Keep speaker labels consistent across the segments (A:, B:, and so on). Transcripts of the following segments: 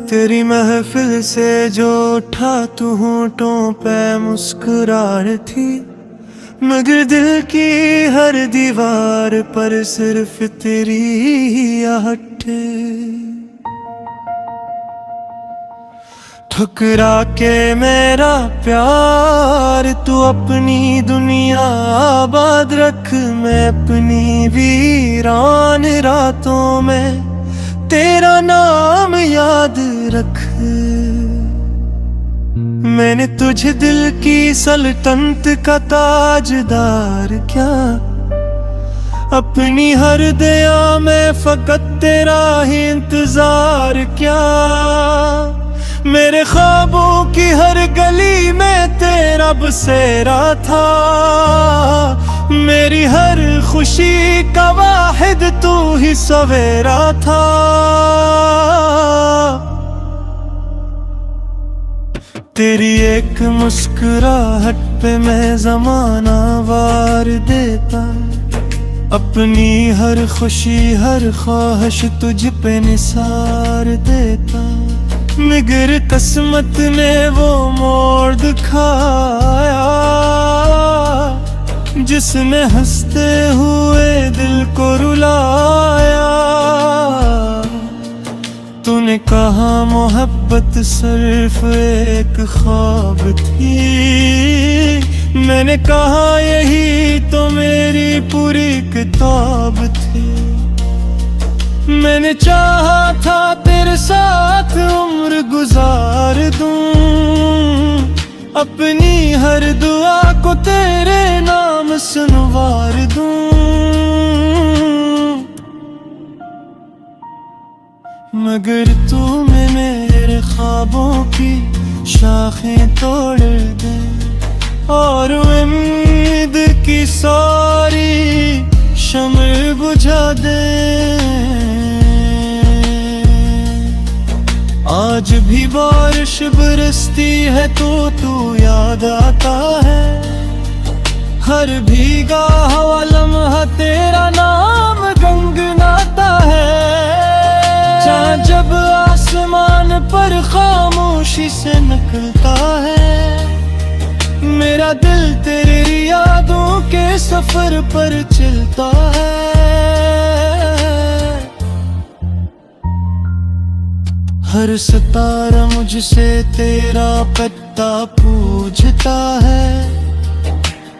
A: तेरी महफिल से जो उठा तू होंठों पे मुस्कुरार थी, मगर दिल की हर दीवार पर सिर्फ तेरी ही आहट। ठुकरा के मेरा प्यार तू अपनी दुनिया आबाद रख, मैं अपनी वीरान रातों में तेरा नाम याद रख। मैंने तुझे दिल की सल्तनत का ताजदार क्या, अपनी हर दया में फकत तेरा ही इंतजार क्या। मेरे ख्वाबों की हर गली में तेरा बसेरा था, मेरी हर खुशी का वाहिद तू ही सवेरा था। तेरी एक मुस्कुराहट पे मैं जमाना वार देता, अपनी हर खुशी हर ख्वाहिश तुझ पे निसार देता। मगर किस्मत ने वो मोड़ दिखाया, जिसने हंसते हुए दिल को रुलाया। तूने कहा मोहब्बत सिर्फ एक ख्वाब थी, मैंने कहा यही तो मेरी पूरी किताब थी। मैंने चाहा था तेरे साथ उम्र गुजार दूं, अपनी हर दुआ को तेरे नाम सुनवार दूं। मगर तूने मेरे ख्वाबों की शाखें तोड़ दे, और उम्मीद की सारी शम्ल बुझा दे। आज भी बारिश बरसती है तो तू याद आता है, हर भीगा हुआ लम्हा तेरा नाम गुनगुनाता है। चाँद जब आसमान पर खामोशी से निकलता है, मेरा दिल तेरी यादों के सफर पर चलता है। हर सितारा मुझसे तेरा पता पूछता है,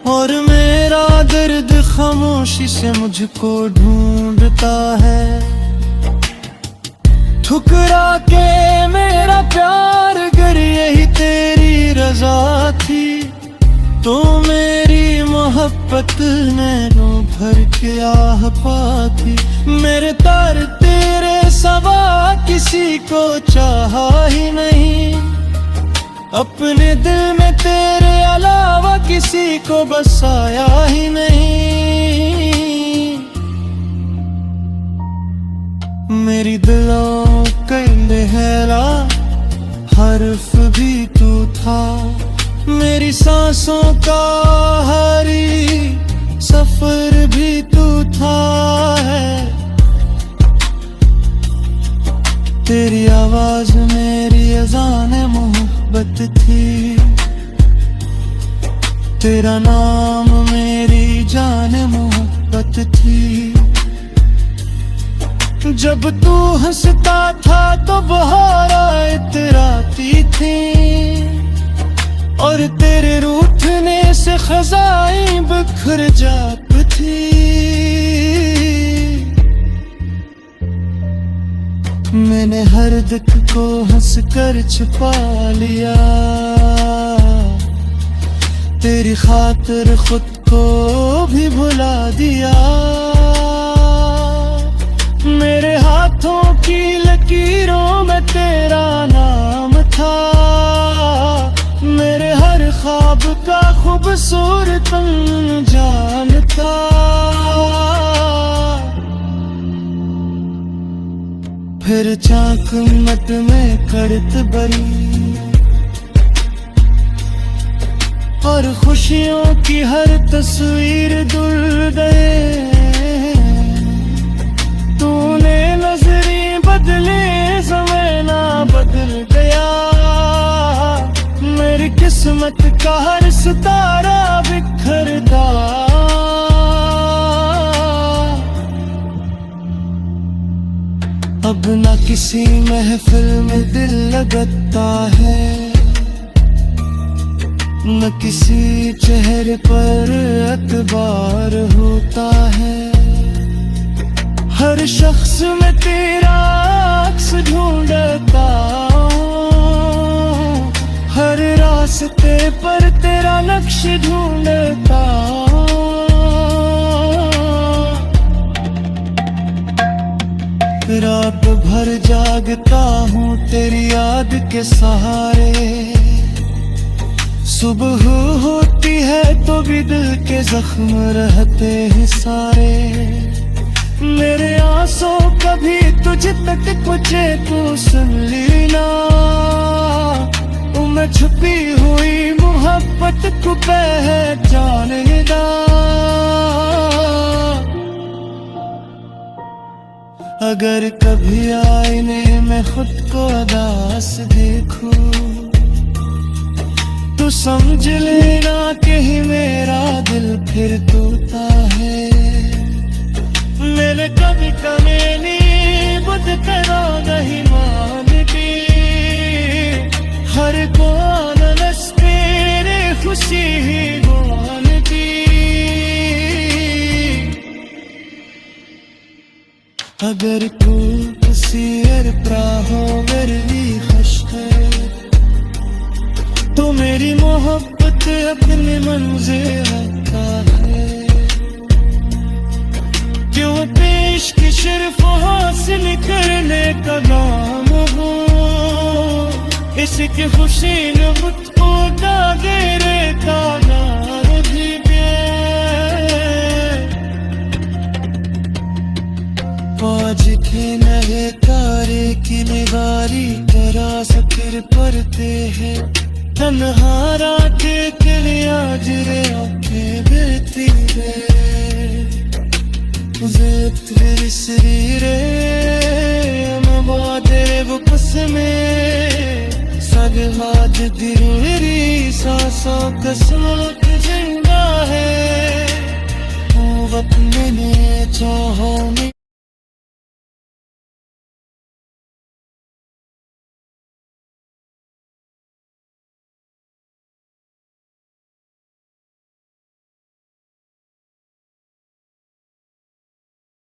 A: और मेरा दर्द खामोशी से मुझको ढूंढता है। ठुकरा के मेरा प्यार अगर यही तेरी रजा थी, तो मेरी मोहब्बत नैनों भर के आह पाती। मेरे तार तेरे सवा किसी को चाहा ही नहीं, अपने दिल में तेरे अलावा किसी को बसाया ही नहीं। मेरी दिलों के लहरा हर्फ भी तू था, मेरी सांसों का हरी सफर भी तू था है। तेरी आवाज मेरी अज़ान मोहब्बत थी, तेरा नाम मेरी जान मोहब्बत थी। जब तू हंसता था तो बहारें इतराती थी, और तेरे रूठने से खज़ाएं बिखर जाती थी। मैंने हर दुख को हंस कर छुपा लिया, तेरी खातिर खुद को भी भुला दिया। मेरे हाथों की लकीरों में तेरा नाम था, मेरे हर ख्वाब का खूबसूरत जान था। फिर चाक मत में खड़त बनी, और खुशियों की हर तस्वीर धुल गए। तूने नजरी बदले, समय ना बदल गया। मेरी किस्मत का हर सितारा बिखरता। अब ना किसी महफिल में दिल लगता है, न किसी चेहरे पर एतबार होता है। हर शख्स में तेरा अक्स ढूंढता हूँ, हर रास्ते पर तेरा नक्श ढूंढता हूँ। रात भर जागता हूँ तेरी याद के सहारे। सुबह होती है तो भी दिल के जख्म रहते हैं सारे। मेरे आंसू कभी तुझ तक पहुंचे तो सुन लेना, मैं छुपी हुई मोहब्बत को पहचानेगा। अगर कभी आईने में खुद को उदास देखूं, तो समझ लेना कि मेरा दिल फिर टूटा है। मैंने कभी कमेनी बुद्ध करा नहीं मानती, हर को आनंद तेरे खुशी ही मानती। अगर तू किसी प्राहो मेरे लिए खुश है, तो मेरी मोहब्बत अपनी मंजिल का है। क्यों पेश की सिर्फ हासिल करने का नाम हो, इसकी खुशी न मुझको दागे रहता नार भी आज के नए तारे की निगारी तरह से फिर पड़ते हैं। तन्हा रात के लिए आज रे आँखें बहती रे, तेरे शरीरे मबादे वो कसमे सग हाथ दिरी सांसों का साथ जिंदा है। वो वक्त मैंने चाहा